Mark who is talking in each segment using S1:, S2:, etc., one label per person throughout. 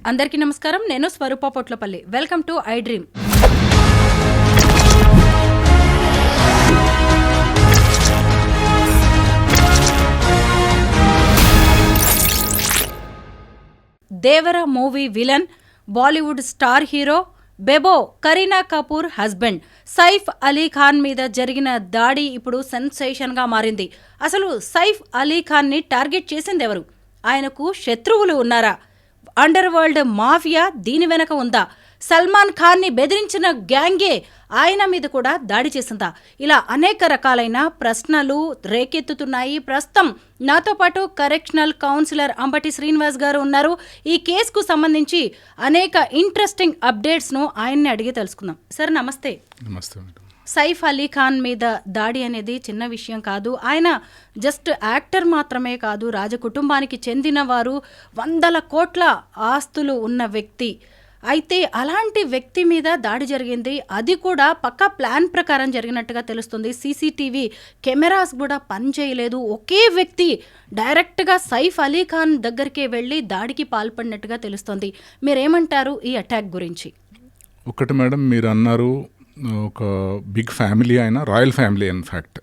S1: అందరికీ నమస్కారం. నేను Swaroopa Potlapalli. Welcome to I dream. Devara movie villain, Bollywood star hero Bebo Kareena Kapoor husband Saif Ali Khan మీద జరిగిన దాడి ఇప్పుడు సెన్సేషన్గా మారింది. అసలు సైఫ్ అలీ ఖాన్ని టార్గెట్ చేసింది ఎవరు? ఆయనకు శత్రువులు ఉన్నారా? అండర్ వరల్డ్ మాఫియా దీని వెనక ఉందా? సల్మాన్ ఖాన్ని బెదిరించిన గ్యాంగే ఆయన మీద కూడా దాడి చేసిందా? ఇలా అనేక రకాలైన ప్రశ్నలు రేకెత్తుతున్నాయి. ప్రస్తుతం నాతో పాటు కరెక్షనల్ కౌన్సిలర్ అంబటి శ్రీనివాస్ గారు ఉన్నారు. ఈ కేసుకు సంబంధించి అనేక ఇంట్రెస్టింగ్ అప్డేట్స్ను ఆయన్ని అడిగి తెలుసుకుందాం. సార్ నమస్తే.
S2: నమస్తే.
S1: సైఫ్ అలీ ఖాన్ మీద దాడి అనేది చిన్న విషయం కాదు. ఆయన జస్ట్ యాక్టర్ మాత్రమే కాదు, రాజకుటుంబానికి చెందిన వారు, 100 కోట్ల ఆస్తులు ఉన్న వ్యక్తి. అయితే అలాంటి వ్యక్తి మీద దాడి జరిగింది. అది కూడా పక్కా ప్లాన్ ప్రకారం జరిగినట్టుగా తెలుస్తుంది. సీసీటీవీ కెమెరాస్ కూడా పనిచేయలేదు. ఒకే వ్యక్తి డైరెక్ట్గా సైఫ్ అలీ ఖాన్ దగ్గరికి వెళ్ళి దాడికి పాల్పడినట్టుగా తెలుస్తుంది. మీరేమంటారు ఈ అటాక్ గురించి?
S2: ఒకటి మేడం, మీరు అన్నారు ఒక బిగ్ ఫ్యామిలీ అయినా, royal family in fact.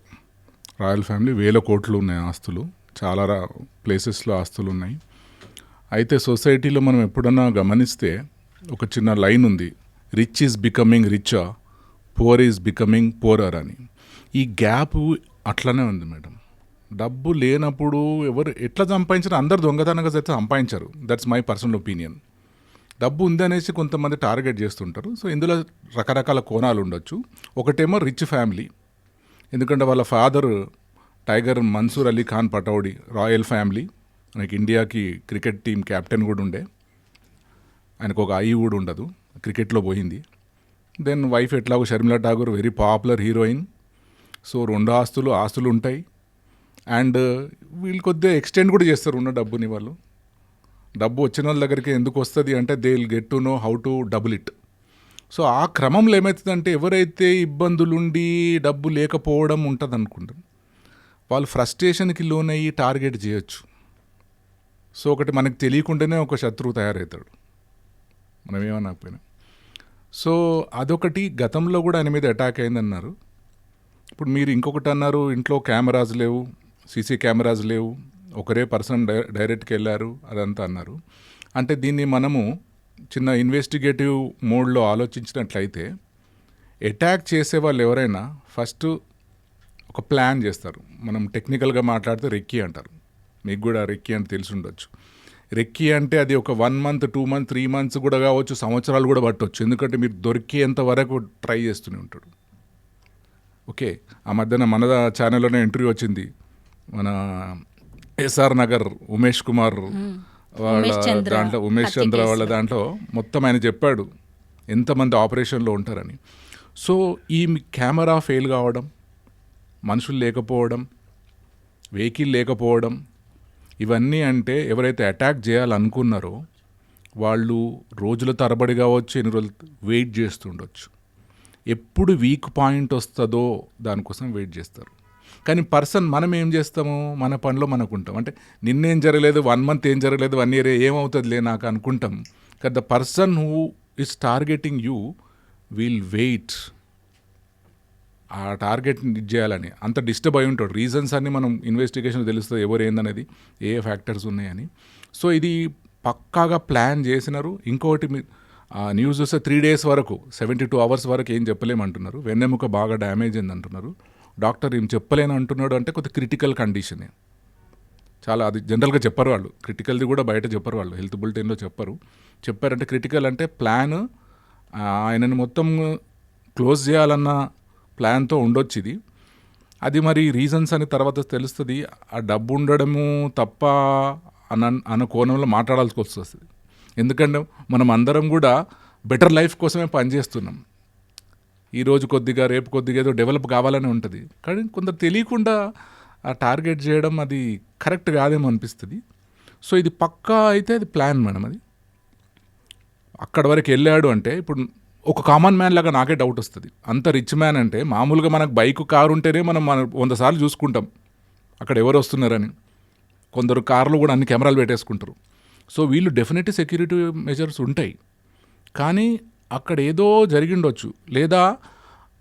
S2: Royal family 1000 కోట్లు ఉన్నాయి ఆస్తులు, చాలా ప్లేసెస్లో ఆస్తులు ఉన్నాయి. అయితే సొసైటీలో మనం ఎప్పుడన్నా గమనిస్తే ఒక చిన్న లైన్ ఉంది, rich is becoming richer, poor is becoming poorer అని. ఈ గ్యాప్ అట్లనే ఉంది మేడం. డబ్బు లేనప్పుడు ఎవరు ఎట్లా సంపాదించారు? అందరు దొంగతనంగా అయితే సంపాదించారు. That's my personal opinion. డబ్బు ఉందనేసి కొంతమంది టార్గెట్ చేస్తుంటారు. సో ఇందులో రకరకాల కోణాలు ఉండొచ్చు. ఒకటేమో రిచ్ ఫ్యామిలీ, ఎందుకంటే వాళ్ళ father tiger Mansoor Ali Khan Pataudi, royal family. మనకి ఇండియాకి క్రికెట్ టీం కెప్టెన్ కూడా ఉండే. ఆయనకు ఒక ఐ కూడా ఉండదు, క్రికెట్లో పోయింది. దెన్ వైఫ్ ఎట్లాగో Sharmila Tagore, very popular heroine. So 2 ఆస్తులు ఉంటాయి. అండ్ వీళ్ళు కొద్దిగా ఎక్స్టెండ్ కూడా చేస్తారు ఉన్న డబ్బుని. వాళ్ళు డబ్బు వచ్చిన వాళ్ళ దగ్గరికి ఎందుకు వస్తుంది అంటే they will get to know how to double it. So ఆ క్రమంలో ఏమవుతుందంటే, ఎవరైతే ఇబ్బందులుండి డబ్బు లేకపోవడం ఉంటుంది అనుకుంటాం, వాళ్ళు ఫ్రస్ట్రేషన్కి లోనయ్యి టార్గెట్ చేయొచ్చు. సో ఒకటి మనకు తెలియకుండానే ఒక శత్రువు తయారవుతాడు, మనం ఏమనకపోయినా. సో అదొకటి. గతంలో కూడా ఆయన మీద అటాక్ అయిందన్నారు. ఇప్పుడు మీరు ఇంకొకటి అన్నారు, ఇంట్లో కెమెరాస్ లేవు, సీసీ కెమెరాస్ లేవు, ఒకరే పర్సన్ డైరెక్ట్కి వెళ్ళారు, అదంతా అన్నారు. అంటే దీన్ని మనము చిన్న ఇన్వెస్టిగేటివ్ మోడ్లో ఆలోచించినట్లయితే, అటాక్ చేసే వాళ్ళు ఎవరైనా ఫస్ట్ ఒక ప్లాన్ చేస్తారు. మనం టెక్నికల్గా మాట్లాడితే రెక్కీ అంటారు. మీకు కూడా రెక్కీ అంటే తెలిసి ఉండొచ్చు. రెక్కీ అంటే అది ఒక 1 month, 2 months, 3 months కూడా కావచ్చు, సంవత్సరాలు కూడా పట్టవచ్చు. ఎందుకంటే మీరు దొరికేంత వరకు ట్రై చేస్తూనే ఉంటాడు. ఓకే, ఆ మధ్యన మన ఛానల్లోనే ఇంటర్వ్యూ వచ్చింది. మన ఎస్ఆర్ నగర్ ఉమేష్ కుమార్ వాళ్ళ దాంట్లో, ఉమేష్ చంద్ర వాళ్ళ దాంట్లో మొత్తం ఆయన చెప్పాడు ఎంతమంది ఆపరేషన్లో ఉంటారని. సో ఈ కెమెరా ఫెయిల్ కావడం, మనుషులు లేకపోవడం, వెహికల్ లేకపోవడం, ఇవన్నీ అంటే ఎవరైతే అటాక్ చేయాలనుకున్నారో వాళ్ళు రోజుల తరబడి కావచ్చు, ఎన్ని రోజులు వెయిట్ చేస్తుండొచ్చు. ఎప్పుడు వీక్ పాయింట్ వస్తుందో దానికోసం వెయిట్ చేస్తారు. కానీ మనం ఏం చేస్తాము, మన పనిలో మనకు ఉంటాం. అంటే నిన్నేం జరగలేదు, 1 month ఏం జరగలేదు, 1 year ఏమవుతుందిలే నాకు అనుకుంటాం. కానీ the person who is targeting you will wait ఆ టార్గెట్ చేయాలని. అంత డిస్టర్బ్ అయి ఉంటాడు. రీజన్స్ అన్నీ మనం ఇన్వెస్టిగేషన్ తెలుస్తుంది ఎవరు ఏందనేది, ఏ ఫ్యాక్టర్స్ ఉన్నాయని. సో ఇది పక్కాగా ప్లాన్ చేసినారు. ఇంకొకటి న్యూస్ చూస్తే 3 days వరకు, 72 hours వరకు ఏం చెప్పలేమంటున్నారు. వెన్నెముక బాగా డ్యామేజ్ అయింది అంటున్నారు. డాక్టర్ ఏం చెప్పలేను అంటున్నాడు. అంటే కొద్ది క్రిటికల్ కండిషనే. చాలా అది జనరల్గా చెప్పరు వాళ్ళు, క్రిటికల్ది కూడా బయట చెప్పరు వాళ్ళు, హెల్త్ బులెటిన్లో చెప్పారంటే క్రిటికల్ అంటే ప్లాన్ ఆయనని మొత్తం క్లోజ్ చేయాలన్న ప్లాన్తో ఉండొచ్చు ఇది. అది మరి రీజన్స్ అని తర్వాత తెలుస్తుంది. ఆ డబ్బు ఉండడము తప్ప అన్న కోణంలో మాట్లాడాల్సి వస్తుంది. ఎందుకంటే మనం అందరం కూడా బెటర్ లైఫ్ కోసమే పనిచేస్తున్నాం. ఈరోజు కొద్దిగా రేపు కొద్దిగా ఏదో డెవలప్ కావాలని ఉంటుంది, కానీ కొందరు తెలియకుండా ఆ టార్గెట్ చేయడం అది కరెక్ట్ కాదేమో అనిపిస్తుంది. సో ఇది పక్కా అయితే అది ప్లాన్ మేడం. అది అక్కడ వరకు వెళ్ళాడు అంటే ఇప్పుడు ఒక కామన్ మ్యాన్ లాగా నాకే డౌట్ వస్తుంది. అంత రిచ్ మ్యాన్ అంటే మామూలుగా మనకు బైక్ కారు ఉంటేనే మనం 100 సార్లు చూసుకుంటాం అక్కడ ఎవరు వస్తున్నారని. కొందరు కార్లు కూడా అన్ని కెమెరాలు పెట్టేసుకుంటారు. సో వీళ్ళు డెఫినెట్లీ సెక్యూరిటీ మెజర్స్ ఉంటాయి, కానీ అక్కడ ఏదో జరిగిండొచ్చు, లేదా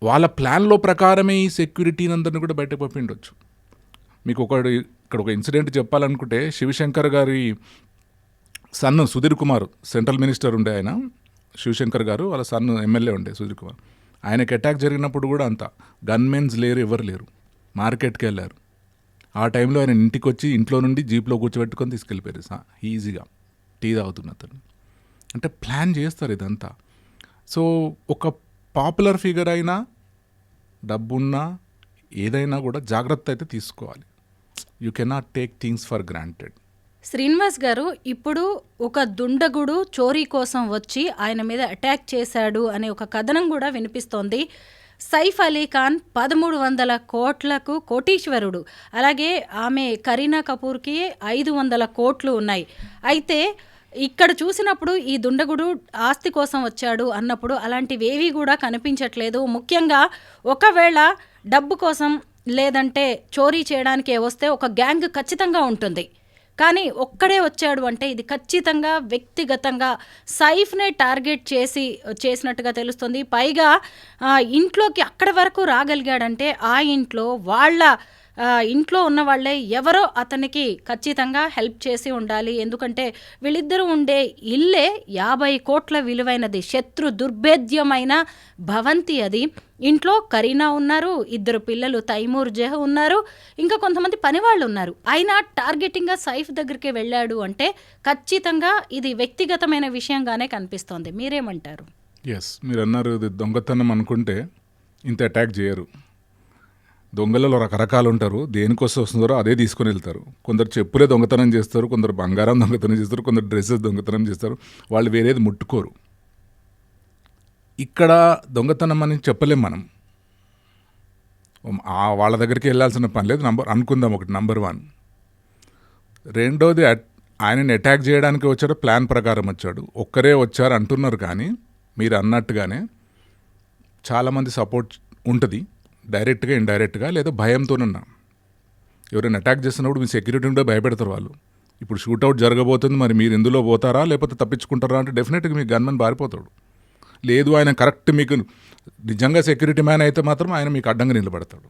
S2: వాళ్ళ ప్లాన్లో ప్రకారమే ఈ సెక్యూరిటీని అందరిని కూడా బయటకు పంపిండొచ్చు. మీకు ఇక్కడ ఒక ఇన్సిడెంట్ చెప్పాలనుకుంటే, శివశంకర్ గారి son Sudhir Kumar central minister ఉండే ఆయన, శివశంకర్ గారు వాళ్ళ సన్ ఎమ్మెల్యే ఉండే సుధీర్ కుమార్. ఆయనకి అటాక్ జరిగినప్పుడు కూడా అంతా గన్మెన్స్ లేరు, ఎవరు లేరు, మార్కెట్కి వెళ్ళారు. ఆ టైంలో ఆయన ఇంటికి వచ్చి ఇంట్లో నుండి జీప్లో కూర్చోబెట్టుకొని తీసుకెళ్ళిపోయారు ఈజీగా, టీ తాగుతున్న అతను. అంటే ప్లాన్ చేస్తారు ఇదంతా. సో ఒక పాపులర్ ఫిగర్ అయినా, డబ్బున్నా, ఏదైనా కూడా జాగ్రత్త అయితే తీసుకోవాలి. You cannot take things for granted.
S1: Srinivas గారు, ఇప్పుడు ఒక దుండగుడు చోరీ కోసం వచ్చి ఆయన మీద అటాక్ చేశాడు అనే ఒక కథనం కూడా వినిపిస్తోంది. సైఫ్ అలీ ఖాన్ 1300 కోట్లకు కోటీశ్వరుడు. అలాగే ఆమె కరీనా కపూర్కి 500 కోట్లు ఉన్నాయి. అయితే ఇక్కడ చూసినప్పుడు ఈ దుండగుడు ఆస్తి కోసం వచ్చాడు అన్నప్పుడు అలాంటివేవి కూడా కనిపించట్లేదు. ముఖ్యంగా ఒకవేళ డబ్బు కోసం లేదంటే చోరీ చేయడానికే వస్తే ఒక గ్యాంగ్ ఖచ్చితంగా ఉంటుంది, కానీ ఒక్కడే వచ్చాడు అంటే ఇది ఖచ్చితంగా వ్యక్తిగతంగా సైఫ్నే టార్గెట్ చేసినట్టుగా తెలుస్తుంది. పైగా ఇంట్లోకి అక్కడి వరకు రాగలిగాడంటే ఆ ఇంట్లో ఇంట్లో ఉన్న వాళ్ళే ఎవరో అతనికి ఖచ్చితంగా హెల్ప్ చేసి ఉండాలి. ఎందుకంటే వీళ్ళిద్దరూ ఉండే ఇల్లే 50 కోట్ల విలువైనది, శత్రు దుర్భేద్యమైన భవంతి అది. ఇంట్లో కరీనా ఉన్నారు, 2 పిల్లలు తైమూర్ జహ్ ఉన్నారు, ఇంకా కొంతమంది పనివాళ్ళు ఉన్నారు. అయినా టార్గెటింగ్గా సైఫ్ దగ్గరికి వెళ్ళాడు అంటే ఖచ్చితంగా ఇది వ్యక్తిగతమైన విషయంగానే కనిపిస్తోంది. మీరేమంటారు?
S2: ఎస్, మీరు అన్నారు ఇది దొంగతనం అనుకుంటే ఇంత అటాక్ చేయరు. దొంగలలో రకరకాలు ఉంటారు, దేనికోసం వస్తున్నారో అదే తీసుకొని వెళ్తారు. కొందరు చెప్పులే దొంగతనం చేస్తారు, కొందరు బంగారం దొంగతనం చేస్తారు, కొందరు డ్రెస్సెస్ దొంగతనం చేస్తారు. వాళ్ళు వేరేది ముట్టుకోరు. ఇక్కడ దొంగతనం అని చెప్పలేం మనం. వాళ్ళ దగ్గరికి వెళ్ళాల్సిన పని లేదు. అనుకుందాం ఒకటి, నంబర్ 1. రెండోది, ఆయనని అటాక్ చేయడానికి వచ్చాడు, ప్లాన్ ప్రకారం వచ్చాడు. ఒక్కరే వచ్చారు అంటున్నారు, కానీ మీరు అన్నట్టుగానే చాలామంది సపోర్ట్ ఉంటుంది, డైరెక్ట్గా ఇండైరెక్ట్గా, లేదా భయంతోనున్నా. ఎవరైనా అటాక్ చేస్తున్నప్పుడు మీ సెక్యూరిటీ ఉంటే భయపెడతారు వాళ్ళు. ఇప్పుడు షూట్అవుట్ జరగబోతుంది, మరి మీరు ఇందులో పోతారా లేకపోతే తప్పించుకుంటారా అంటే డెఫినెట్గా మీ గన్మెన్ పారిపోతాడు. లేదు, ఆయన కరెక్ట్ మీకు నిజంగా సెక్యూరిటీ మ్యాన్ అయితే మాత్రం ఆయన మీకు అడ్డంగా నిలబడతాడు.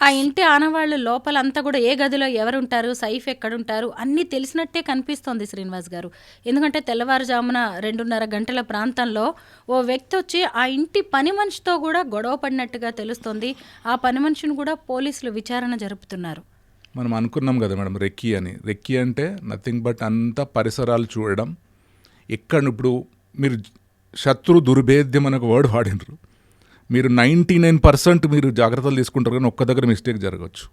S1: ఆ ఇంటి ఆనవాళ్ళు లోపలంతా కూడా ఏ గదిలో ఎవరుంటారు, సైఫ్ ఎక్కడుంటారు అన్నీ తెలిసినట్టే కనిపిస్తోంది శ్రీనివాస్ గారు. ఎందుకంటే తెల్లవారుజామున 2:30 గంటల ప్రాంతంలో ఓ వ్యక్తి వచ్చి ఆ ఇంటి పని మనిషితో కూడా గొడవ పడినట్టుగా తెలుస్తోంది. ఆ పని మనిషిని కూడా పోలీసులు విచారణ జరుపుతున్నారు.
S2: మనం అనుకున్నాం కదా మేడం, రెక్కీ అని. రెక్కీ అంటే నథింగ్ బట్ అంతా పరిసరాలు చూడడం. ఇప్పుడు మీరు శత్రు దుర్భేద్యం అనే ఒక వర్డ్ వాడినరు. మీరు 99% మీరు జాగ్రత్తలు తీసుకుంటారు, కానీ ఒక్క దగ్గర మిస్టేక్ జరగవచ్చు.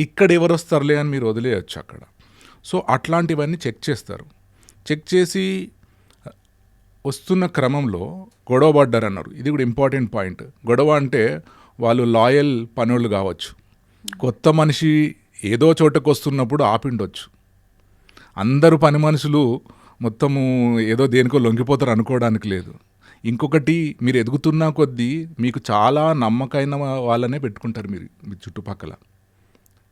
S2: ఇక్కడ ఎవరు వస్తారులే అని మీరు వదిలేయచ్చు అక్కడ. సో అట్లాంటివన్నీ చెక్ చేస్తారు. చెక్ చేసి వస్తున్న క్రమంలో గొడవ పడ్డారన్నారు. ఇది కూడా ఇంపార్టెంట్ పాయింట్. గొడవ అంటే వాళ్ళు లాయల్ పనులు కావచ్చు, కొత్త మనిషి ఏదో చోటకు వస్తున్నప్పుడు ఆపిండొచ్చు. అందరూ పని మనుషులు మొత్తము ఏదో దేనికో లొంగిపోతారు అనుకోవడానికి లేదు. ఇంకొకటి, మీరు ఎదుగుతున్న కొద్దీ మీకు చాలా నమ్మకమైన వాళ్ళనే పెట్టుకుంటారు మీరు మీ చుట్టుపక్కల.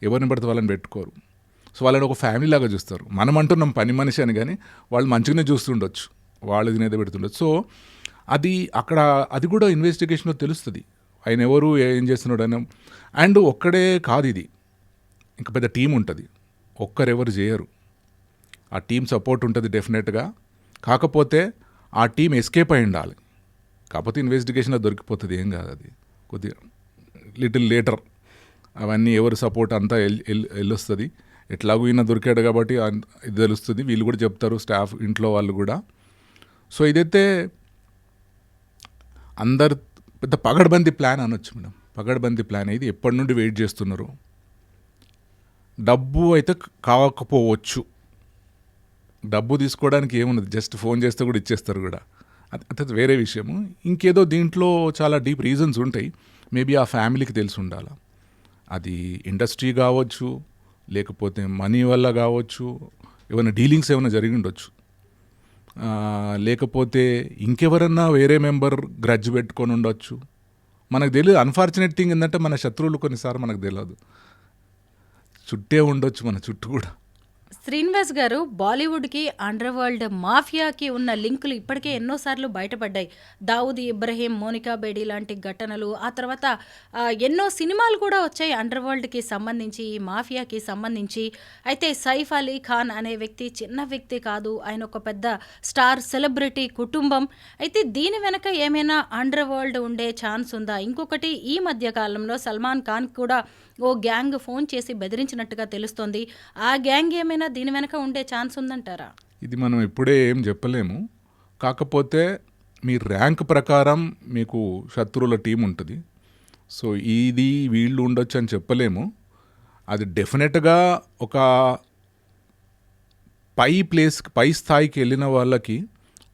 S2: ఎవరిని పడితే వాళ్ళని పెట్టుకోరు. సో వాళ్ళని ఒక ఫ్యామిలీ లాగా చూస్తారు. మనం అంటున్నాం పని మనిషి అని, కానీ వాళ్ళు మంచిగానే చూస్తుండొచ్చు, వాళ్ళు తినేది పెడుతుండొచ్చు. సో అది కూడా ఇన్వెస్టిగేషన్లో తెలుస్తుంది, ఆయన ఎవరు, ఏం చేస్తున్నాడు అని. అండ్ ఒక్కడే కాదు ఇది, ఇంకా పెద్ద టీం ఉంటుంది. ఒక్కరెవరు చేయరు, ఆ టీం సపోర్ట్ ఉంటుంది డెఫినెట్గా. కాకపోతే ఆ టీం ఎస్కేప్ అయి ఉండాలి. కాకపోతే ఇన్వెస్టిగేషన్లో దొరికిపోతుంది, ఏం కాదు. అది కొద్దిగా లిటిల్ లేటర్ అవన్నీ ఎవరు సపోర్ట్ అంతా వెళ్ళొస్తుంది. ఎట్లాగూ ఈయన దొరికాడు కాబట్టి ఇది తెలుస్తుంది. వీళ్ళు కూడా చెప్తారు, స్టాఫ్, ఇంట్లో వాళ్ళు కూడా. సో ఇదైతే అందరు పెద్ద పగడ్బందీ ప్లాన్ అనొచ్చు మేడం. పగడ్బందీ ప్లాన్ ఇది ఎప్పటి నుండి వెయిట్ చేస్తున్నారు. డబ్బు అయితే కాకపోవచ్చు, డబ్బు తీసుకోవడానికి ఏమున్నది, జస్ట్ ఫోన్ చేస్తే కూడా ఇచ్చేస్తారు కూడా, అది వేరే విషయము. ఇంకేదో దీంట్లో చాలా డీప్ రీజన్స్ ఉంటాయి. మేబీ ఆ ఫ్యామిలీకి తెలిసి ఉండాలి. అది ఇండస్ట్రీ కావచ్చు, లేకపోతే మనీ వల్ల కావచ్చు, ఏమైనా డీలింగ్స్ ఏమైనా జరిగి ఉండొచ్చు, లేకపోతే ఇంకెవరన్నా వేరే మెంబర్ గ్రడ్జ్ పెట్టుకొని ఉండొచ్చు. మనకు తెలియదు. అన్ఫార్చునేట్ థింగ్ ఏంటంటే మన శత్రువులు కొన్నిసార్లు మనకు తెలియదు, చుట్టే ఉండొచ్చు మన చుట్టూ కూడా.
S1: శ్రీనివాస్ గారు, బాలీవుడ్కి అండర్ వరల్డ్ మాఫియాకి ఉన్న లింకులు ఇప్పటికే ఎన్నోసార్లు బయటపడ్డాయి. దావుద్ ఇబ్రహీం, మోనికా బేడీ లాంటి ఘటనలు, ఆ తర్వాత ఎన్నో సినిమాలు కూడా వచ్చాయి అండర్ వరల్డ్కి సంబంధించి, ఈ మాఫియాకి సంబంధించి. అయితే సైఫ్ అలీ ఖాన్ అనే వ్యక్తి చిన్న వ్యక్తి కాదు, ఆయన ఒక పెద్ద స్టార్ సెలబ్రిటీ కుటుంబం. అయితే దీని వెనక ఏమైనా అండర్ వరల్డ్ ఉండే ఛాన్స్ ఉందా? ఇంకొకటి, ఈ మధ్య కాలంలో సల్మాన్ ఖాన్ కూడా ఓ గ్యాంగ్ ఫోన్ చేసి బెదిరించినట్టుగా తెలుస్తోంది. ఆ గ్యాంగ్ ఏమైనా దీని వెనక ఉండే ఛాన్స్ ఉందంటారా?
S2: ఇది మనం ఇప్పుడే ఏం చెప్పలేము. కాకపోతే మీ ర్యాంక్ ప్రకారం మీకు శత్రువుల టీం ఉంటుంది. సో ఇది వీళ్ళు ఉండొచ్చు అని చెప్పలేము. అది డెఫినెట్గా ఒక పై స్థాయికి వెళ్ళిన వాళ్ళకి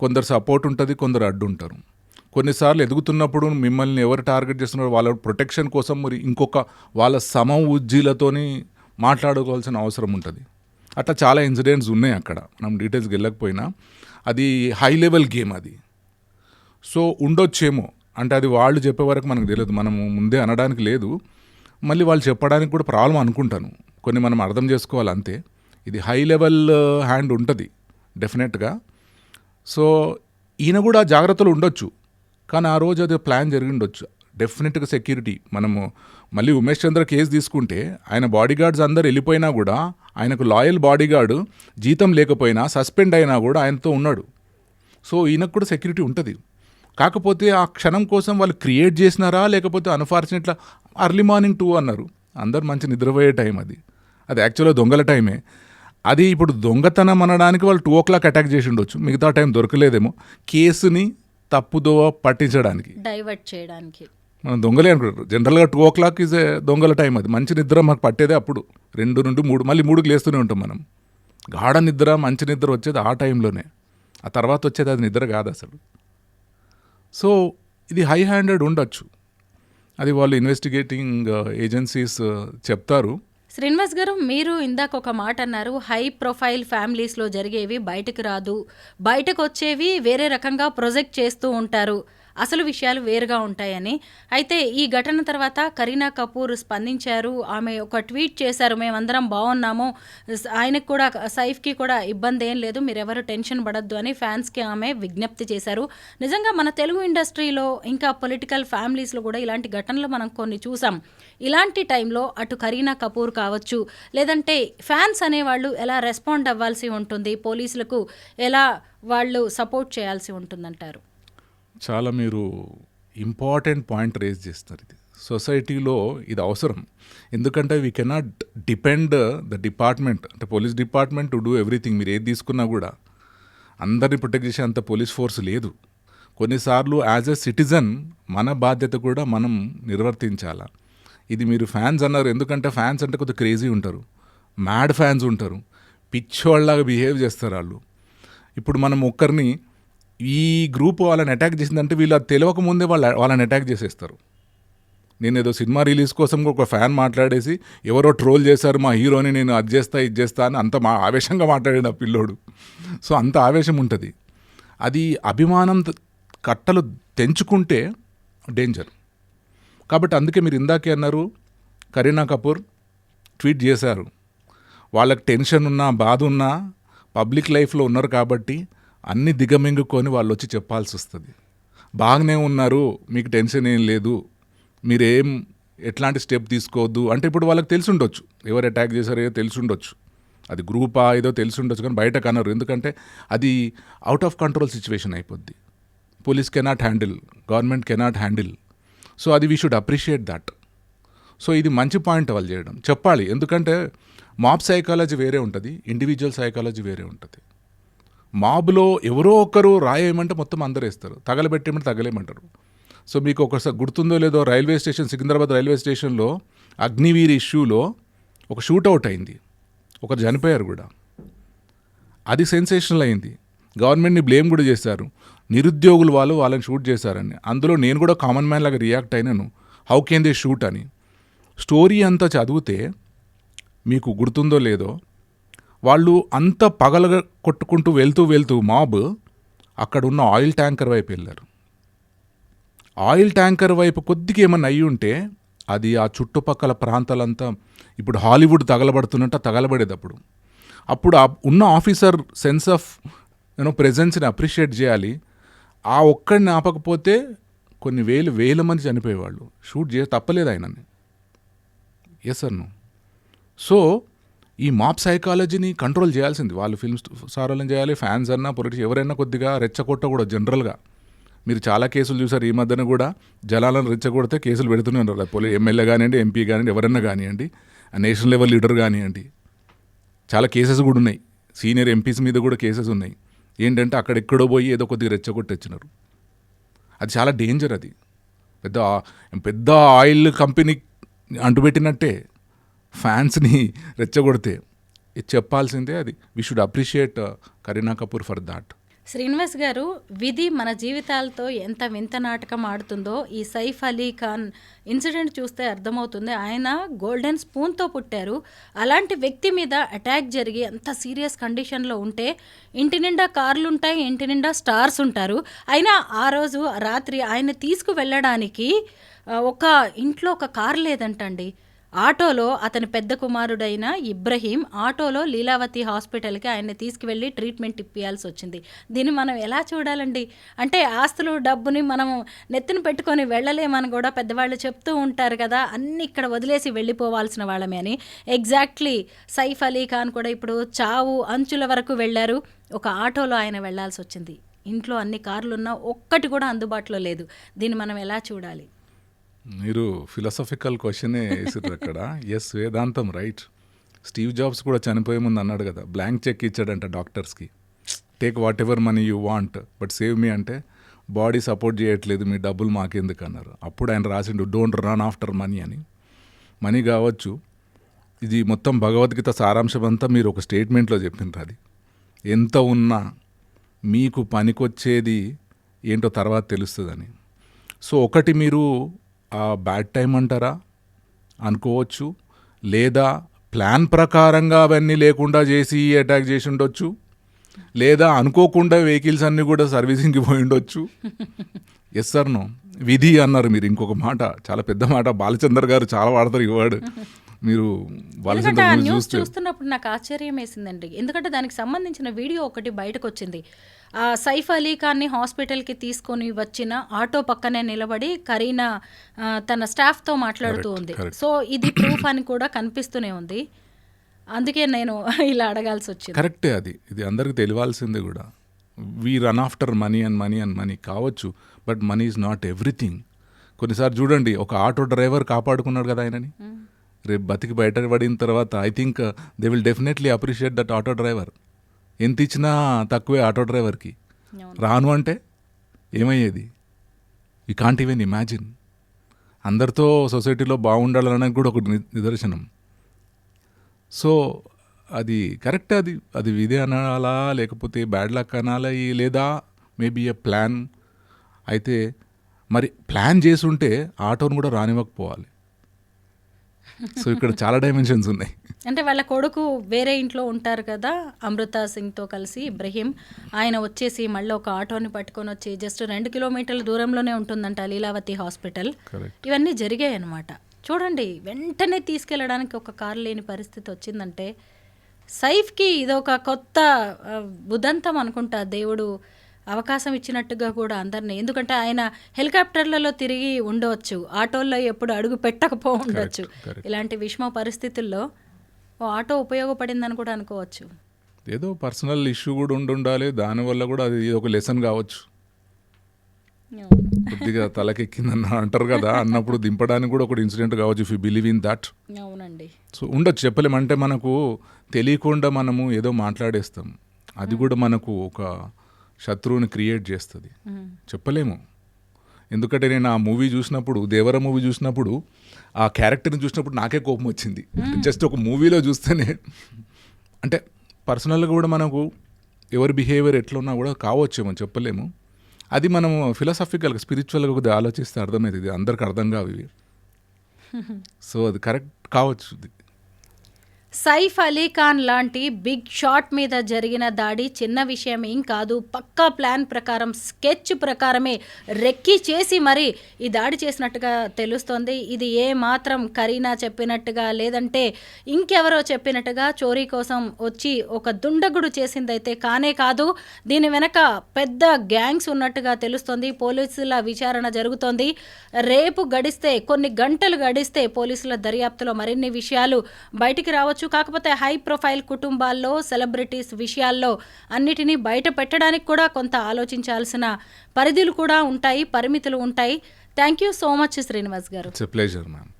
S2: కొందరు సపోర్ట్ ఉంటుంది, కొందరు అడ్డు ఉంటారు. కొన్నిసార్లు ఎదుగుతున్నప్పుడు మిమ్మల్ని ఎవరు టార్గెట్ చేస్తున్నారో వాళ్ళ ప్రొటెక్షన్ కోసం మరి ఇంకొక వాళ్ళ ఉజ్జీలతోని మాట్లాడుకోవాల్సిన అవసరం ఉంటుంది. అట్లా చాలా ఇన్సిడెంట్స్ ఉన్నాయి అక్కడ, మనం డీటెయిల్స్కి వెళ్ళకపోయినా. అది హై లెవెల్ గేమ్ అది. సో ఉండొచ్చేమో, అంటే అది వాళ్ళు చెప్పే వరకు మనకు తెలియదు, మనము ముందే అనడానికి లేదు. మళ్ళీ వాళ్ళు చెప్పడానికి కూడా ప్రాబ్లం అనుకుంటాను, కొన్ని మనం అర్థం చేసుకోవాలి అంతే. ఇది హై లెవెల్ హ్యాండ్ ఉంటుంది డెఫినెట్గా. సో ఈయన కూడా జాగ్రత్తలు ఉండొచ్చు, కానీ ఆ రోజు అది ప్లాన్ జరిగిండొచ్చు. డెఫినెట్గా సెక్యూరిటీ, మనము మళ్ళీ ఉమేష్ చంద్ర కేసు తీసుకుంటే ఆయన బాడీగార్డ్స్ అందరు వెళ్ళిపోయినా కూడా ఆయనకు లాయల్ బాడీగార్డు జీతం లేకపోయినా సస్పెండ్ అయినా కూడా ఆయనతో ఉన్నాడు. సో ఈయనకు కూడా సెక్యూరిటీ ఉంటుంది. కాకపోతే ఆ క్షణం కోసం వాళ్ళు క్రియేట్ చేసినారా, లేకపోతే అన్ఫార్చునేట్లా అర్లీ మార్నింగ్ 2 అన్నారు, అందరు మంచి నిద్రపోయే టైం అది యాక్చువల్గా దొంగల టైమే. అది ఇప్పుడు దొంగతనం అనడానికి వాళ్ళు 2 o'clock అటాక్ చేసి ఉండొచ్చు, మిగతా టైం దొరకలేదేమో కేసుని తప్పుదోవ పట్టించడానికి,
S1: డైవర్ట్ చేయడానికి.
S2: మనం దొంగలే అనుకుంటారు. జనరల్గా 2 o'clock ఈజ్ ఏ దొంగల టైం. అది మంచి నిద్ర మాకు పట్టేదే అప్పుడు 2 నుండి 3, మళ్ళీ 3కి లేస్తూనే ఉంటాం మనం. గాఢ నిద్ర, మంచి నిద్ర వచ్చేది ఆ టైంలోనే, ఆ తర్వాత వచ్చేది అది నిద్ర కాదు అసలు. సో ఇది హై హ్యాండెడ్ ఉండొచ్చు, అది వాళ్ళు ఇన్వెస్టిగేటింగ్ ఏజెన్సీస్ చెప్తారు.
S1: శ్రీనివాస్ గారు, మీరు ఇందాక ఒక మాట అన్నారు, హై ప్రొఫైల్ ఫ్యామిలీస్లో జరిగేవి బయటకు రాదు, బయటకు వచ్చేవి వేరే రకంగా ప్రొజెక్ట్ చేస్తూ ఉంటారు, అసలు విషయాలు వేరుగా ఉంటాయని. అయితే ఈ ఘటన తర్వాత కరీనా కపూర్ స్పందించారు. ఆమె ఒక ట్వీట్ చేశారు, మేమందరం బాగున్నాము, ఆయనకు కూడా, సైఫ్కి కూడా ఇబ్బంది ఏం లేదు, మీరెవరు టెన్షన్ పడద్దు అని ఫ్యాన్స్కి ఆమె విజ్ఞప్తి చేశారు. నిజంగా మన తెలుగు ఇండస్ట్రీలో ఇంకా పొలిటికల్ ఫ్యామిలీస్లో కూడా ఇలాంటి ఘటనలు మనం కొన్ని చూసాం. ఇలాంటి టైంలో అటు కరీనా కపూర్ కావచ్చు, లేదంటే ఫ్యాన్స్ అనేవాళ్ళు ఎలా రెస్పాండ్ అవ్వాల్సి ఉంటుంది, పోలీసులకు ఎలా వాళ్ళు సపోర్ట్ చేయాల్సి ఉంటుందంటారు?
S2: చాలా మీరు ఇంపార్టెంట్ పాయింట్ రేజ్ చేస్తారు. ఇది సొసైటీలో ఇది అవసరం. ఎందుకంటే we cannot depend the department, అంటే police department to do everything. మీరు ఏది తీసుకున్నా కూడా అందరిని ప్రొటెక్ట్ చేసే అంత పోలీస్ ఫోర్స్ లేదు. కొన్నిసార్లు యాజ్ ఎ సిటిజన్ మన బాధ్యత కూడా మనం నిర్వర్తించాలా. ఇది మీరు ఫ్యాన్స్ అన్నారు, ఎందుకంటే ఫ్యాన్స్ అంటే కొద్దిగా క్రేజీ ఉంటారు, మ్యాడ్ ఫ్యాన్స్ ఉంటారు, పిచ్చోళ్ళలాగా బిహేవ్ చేస్తారు వాళ్ళు. ఇప్పుడు మనం ఒక్కరిని ఈ గ్రూప్ వాళ్ళని అటాక్ చేసిందంటే వీళ్ళు అది తెలియక ముందే వాళ్ళని అటాక్ చేసేస్తారు. నేను ఏదో సినిమా రిలీజ్ కోసం ఒక ఫ్యాన్ మాట్లాడేసి ఎవరో ట్రోల్ చేశారు మా హీరోని, నేను అది చేస్తా ఇది చేస్తా అని అంత ఆవేశంగా మాట్లాడాడు ఆ పిల్లోడు. సో అంత ఆవేశం ఉంటుంది. అది అభిమానం కట్టలు తెంచుకుంటే డేంజర్. కాబట్టి అందుకే మీరు ఇందాకే అన్నారు, కరీనా కపూర్ ట్వీట్ చేశారు. వాళ్ళకి టెన్షన్ ఉన్నా బాధ ఉన్నా పబ్లిక్ లైఫ్లో ఉన్నారు కాబట్టి అన్నీ దిగమింగుకొని వాళ్ళు వచ్చి చెప్పాల్సి వస్తుంది. బాగానే ఉన్నారు, మీకు టెన్షన్ ఏం లేదు, మీరేం ఎట్లాంటి స్టెప్ తీసుకోవద్దు అంటే ఇప్పుడు వాళ్ళకి తెలిసి ఉండొచ్చు ఎవరు అటాక్ చేశారో ఏదో తెలిసి ఉండొచ్చు, అది గ్రూపా ఏదో తెలిసి ఉండొచ్చు, కానీ బయట కనరు. ఎందుకంటే అది అవుట్ ఆఫ్ కంట్రోల్ సిచ్యువేషన్ అయిపోద్ది. Police cannot handle, government cannot handle. So అది we should appreciate that. So ఇది మంచి పాయింట్ వాళ్ళు చేయడం, చెప్పాలి. ఎందుకంటే మాబ్ సైకాలజీ వేరే ఉంటుంది, ఇండివిజువల్ సైకాలజీ వేరే ఉంటుంది. మాబ్లో ఎవరో ఒకరు రాయేయమంటే మొత్తం అందరూ వేస్తారు, తగలబెట్టేయమంటే తగలేమంటారు. సో మీకు ఒకసారి గుర్తుందో లేదో, రైల్వే స్టేషన్, సికింద్రాబాద్ రైల్వే స్టేషన్లో అగ్నివీర్ ఇష్యూలో ఒక షూట్అవుట్ అయింది, ఒకరు చనిపోయారు కూడా. అది సెన్సేషనల్ అయింది. గవర్నమెంట్ని బ్లేమ్ కూడా చేశారు. నిరుద్యోగులు వాళ్ళని షూట్ చేశారని. అందులో నేను కూడా కామన్ మ్యాన్ లాగా రియాక్ట్ అయినాను, హౌ కెన్ దే షూట్ అని. స్టోరీ అంతా చదివితే మీకు గుర్తుందో లేదో, వాళ్ళు అంత పగలగా కొట్టుకుంటూ వెళ్తూ మాబ్ అక్కడ ఉన్న ఆయిల్ ట్యాంకర్ వైపు వెళ్ళారు. ఆయిల్ ట్యాంకర్ వైపు కొద్దిగా ఏమన్నా అయ్యి ఉంటే అది ఆ చుట్టుపక్కల ప్రాంతాలంతా ఇప్పుడు హాలీవుడ్ తగలబడుతున్నట్టు తగలబడేది. అప్పుడు ఉన్న ఆఫీసర్ సెన్స్ ఆఫ్ ప్రెజెన్స్ని అప్రిషియేట్ చేయాలి. ఆ ఒక్కడిని ఆపకపోతే కొన్ని వేల మంది చనిపోయేవాళ్ళు. షూట్ తప్పలేదు ఆయనని. Yes sir no. సో ఈ మాప్ సైకాలజీని కంట్రోల్ చేయాల్సింది వాళ్ళు. ఫిల్మ్ స్టార్లను చేయాలి, ఫ్యాన్స్ అన్నా, పొలిటిక్స్ ఎవరైనా కొద్దిగా రెచ్చగొట్టకూడదు. జనరల్గా మీరు చాలా కేసులు చూసారు. ఈ మధ్యన కూడా జనాలను రెచ్చగొడితే కేసులు పెడుతూనే ఉన్నారు. ఎమ్మెల్యే కానివ్వండి, ఎంపీ కానివ్వండి, ఎవరన్నా కానివ్వండి, నేషనల్ లెవెల్ లీడర్ కానివ్వండి. చాలా కేసెస్ కూడా ఉన్నాయి. సీనియర్ ఎంపీస్ మీద కూడా కేసెస్ ఉన్నాయి. ఏంటంటే అక్కడెక్కడో పోయి ఏదో కొద్దిగా రెచ్చగొట్టి వచ్చినారు. అది చాలా డేంజర్. అది పెద్ద ఆయిల్ కంపెనీ అంటుపెట్టినట్టే ఫ్యాన్స్ని రెచ్చగొడితే. ఇది చెప్పాల్సిందే. అది we should appreciate Kareena Kapoor for that.
S1: Srinivas గారు, విధి మన జీవితాలతో ఎంత వింత నాటకం ఆడుతుందో ఈ సైఫ్ అలీ ఖాన్ ఇన్సిడెంట్ చూస్తే అర్థమవుతుంది. ఆయన గోల్డెన్ స్పూన్తో పుట్టారు. అలాంటి వ్యక్తి మీద అటాక్ జరిగి అంత సీరియస్ కండిషన్లో ఉంటే ఇంటి నిండా కార్లు ఉంటాయి, ఇంటి నిండా స్టార్స్ ఉంటారు. అయినా ఆ రోజు రాత్రి ఆయన తీసుకువెళ్ళడానికి ఒక ఇంట్లో ఒక కారు లేదంటండి. ఆటోలో అతని పెద్ద కుమారుడైన ఇబ్రహీం ఆటోలో లీలావతి హాస్పిటల్కి ఆయన్ని తీసుకువెళ్ళి ట్రీట్మెంట్ ఇప్పియాల్సి వచ్చింది. దీన్ని మనం ఎలా చూడాలండి? అంటే ఆస్తులు డబ్బుని మనం నెత్తిన పెట్టుకొని వెళ్ళలేమని కూడా పెద్దవాళ్ళు చెప్తూ ఉంటారు కదా, అన్నీ ఇక్కడ వదిలేసి వెళ్ళిపోవాల్సిన వాళ్ళమే అని. ఎగ్జాక్ట్లీ సైఫ్ అలీ ఖాన్ కూడా ఇప్పుడు చావు అంచుల వరకు వెళ్ళారు. ఒక ఆటోలో ఆయన వెళ్లాల్సి వచ్చింది. ఇంట్లో అన్ని కార్లున్నా ఒక్కటి కూడా అందుబాటులో లేదు. దీన్ని మనం ఎలా చూడాలి?
S2: మీరు ఫిలాసఫికల్ క్వశ్చనే వేసారు అక్కడ. ఎస్, వేదాంతం రైట్. స్టీవ్ జాబ్స్ కూడా చనిపోయే ముందు అన్నాడు కదా, బ్లాంక్ చెక్ ఇచ్చాడంట డాక్టర్స్కి, take whatever money you want but save me. అంటే బాడీ సపోర్ట్ చేయట్లేదు, మీ డబ్బులు మాకెందుకు అన్నారు. అప్పుడు ఆయన రాసిండు డోంట్ రన్ ఆఫ్టర్ మనీ అని. మనీ కావచ్చు, ఇది మొత్తం భగవద్గీత సారాంశం అంతా మీరు ఒక స్టేట్మెంట్లో చెప్పిండ్రు. అది ఎంత ఉన్నా మీకు పనికొచ్చేది ఏంటో తర్వాత తెలుస్తుందని. సో ఒకటి మీరు ఆ బ్యాడ్ టైం అంటారా అనుకోవచ్చు, లేదా ప్లాన్ ప్రకారంగా అవన్నీ లేకుండా చేసి అటాక్ చేసి ఉండొచ్చు, లేదా అనుకోకుండా వెహికల్స్ అన్నీ కూడా సర్వీసింగ్కి పోయి ఉండొచ్చు. Yes sir no. విధి అన్నారు మీరు, ఇంకొక మాట, చాలా పెద్ద మాట. బాలచందర్ గారు చాలా వాడతారు ఈ వర్డ్. మీరు
S1: న్యూస్ చూస్తున్నప్పుడు నాకు ఆశ్చర్యం వేసిందండి. ఎందుకంటే దానికి సంబంధించిన వీడియో ఒకటి బయటకు వచ్చింది. సైఫ్ అలీ ఖాన్ని హాస్పిటల్కి తీసుకొని వచ్చిన ఆటో పక్కనే నిలబడి కరీనా తన స్టాఫ్తో మాట్లాడుతూ ఉంది. సో ఇది ప్రూఫ్ అని కూడా కనిపిస్తూనే ఉంది. అందుకే నేను ఇలా అడగాల్సి వచ్చింది.
S2: కరెక్టే. అది ఇది అందరికి తెలియాల్సిందే కూడా. We run after money and money and money కావచ్చు, but money is not everything. కొన్నిసార్లు చూడండి, ఒక ఆటో డ్రైవర్ కాపాడుకున్నాడు కదా ఆయనని. రేపు బతికి బయట పడిన తర్వాత I think they will definitely appreciate that auto driver. ఎంత ఇచ్చినా తక్కువే ఆటో డ్రైవర్కి. రాను అంటే ఏమయ్యేది? You can't even imagine. అందరితో సొసైటీలో బాగుండాలనడానికి కూడా ఒక నిదర్శనం. సో అది కరెక్టే. అది విధి అనాలా, లేకపోతే బ్యాడ్ లక్ అనాలా, లేదా మేబీ ఏ ప్లాన్. అయితే మరి ప్లాన్ చేసి ఉంటే ఆటోను కూడా రానివ్వకపోవాలి. సో ఇక్కడ చాలా డైమెన్షన్స్ ఉన్నాయి.
S1: అంటే వాళ్ళ కొడుకు వేరే ఇంట్లో ఉంటారు కదా, అమృతా సింగ్తో కలిసి ఇబ్రహీం. ఆయన వచ్చేసి మళ్ళీ ఒక ఆటోని పట్టుకొని వచ్చి జస్ట్ 2 కిలోమీటర్ల దూరంలోనే ఉంటుందంట లీలావతి హాస్పిటల్. ఇవన్నీ జరిగాయి అన్నమాట. చూడండి, వెంటనే తీసుకెళ్ళడానికి ఒక కారు లేని పరిస్థితి వచ్చిందంటే సైఫ్కి ఇదొక కొత్త ఉదంతం అనుకుంటా. దేవుడు అవకాశం ఇచ్చినట్టుగా కూడా అందరినీ. ఎందుకంటే ఆయన హెలికాప్టర్లలో తిరిగి ఉండవచ్చు, ఆటోల్లో ఎప్పుడు అడుగు పెట్టకపో ఉండొచ్చు. ఇలాంటి విషమ పరిస్థితుల్లో ఓ ఆటో ఉపయోగపడిందని కూడా అనుకోవచ్చు.
S2: ఏదో పర్సనల్ ఇష్యూ కూడా ఉండాలి, దానివల్ల కూడా అది ఒక లెసన్ కావచ్చు. కొద్దిగా తలకెక్కిందన్న అంటారు కదా, అన్నప్పుడు దింపడానికి కూడా ఒక ఇన్సిడెంట్ కావచ్చు. If you believe in that.
S1: అవునండి.
S2: సో ఉండొచ్చు, చెప్పలేము. అంటే మనకు తెలియకుండా మనము ఏదో మాట్లాడేస్తాం, అది కూడా మనకు ఒక శత్రువుని క్రియేట్ చేస్తుంది. చెప్పలేము. ఎందుకంటే నేను ఆ మూవీ చూసినప్పుడు, దేవర మూవీ చూసినప్పుడు, ఆ క్యారెక్టర్ని చూసినప్పుడు నాకే కోపం వచ్చింది. జస్ట్ ఒక మూవీలో చూస్తేనే. అంటే పర్సనల్గా కూడా మనకు ఎవరి బిహేవియర్ ఎట్లున్నా కూడా కావచ్చేమో చెప్పలేము. అది మనం ఫిలాసఫికల్గా స్పిరిచువల్గా కొద్దిగా ఆలోచిస్తే అర్థమవుతుంది, అందరికి అర్థం కావు ఇవి. సో అది కరెక్ట్ కావచ్చు.
S1: సైఫ్ అలీ ఖాన్ లాంటి బిగ్ షాట్ మీద జరిగిన దాడి చిన్న విషయం ఏం కాదు. పక్కా ప్లాన్ ప్రకారం, స్కెచ్ ప్రకారమే రెక్కి చేసి మరి ఈ దాడి చేసినట్టుగా తెలుస్తోంది. ఇది ఏ మాత్రం కరీనా చెప్పినట్టుగా లేదంటే ఇంకెవరో చెప్పినట్టుగా చోరీ కోసం వచ్చి ఒక దుండగుడు చేసిందైతే కానే కాదు. దీని వెనక పెద్ద గ్యాంగ్స్ ఉన్నట్టుగా తెలుస్తోంది. పోలీసుల విచారణ జరుగుతోంది. రేపు గడిస్తే, కొన్ని గంటలు గడిస్తే పోలీసుల దర్యాప్తులో మరిన్ని విషయాలు బయటికి రావచ్చు. కాకపోతే హై ప్రొఫైల్ కుటుంబాల్లో, సెలబ్రిటీస్ విషయాల్లో అన్నిటినీ బయట పెట్టడానికి కూడా కొంత ఆలోచించాల్సిన పరిధులు కూడా ఉంటాయి, పరిమితులు ఉంటాయి. Thank you so much Srinivas garu.
S2: It's a pleasure ma'am.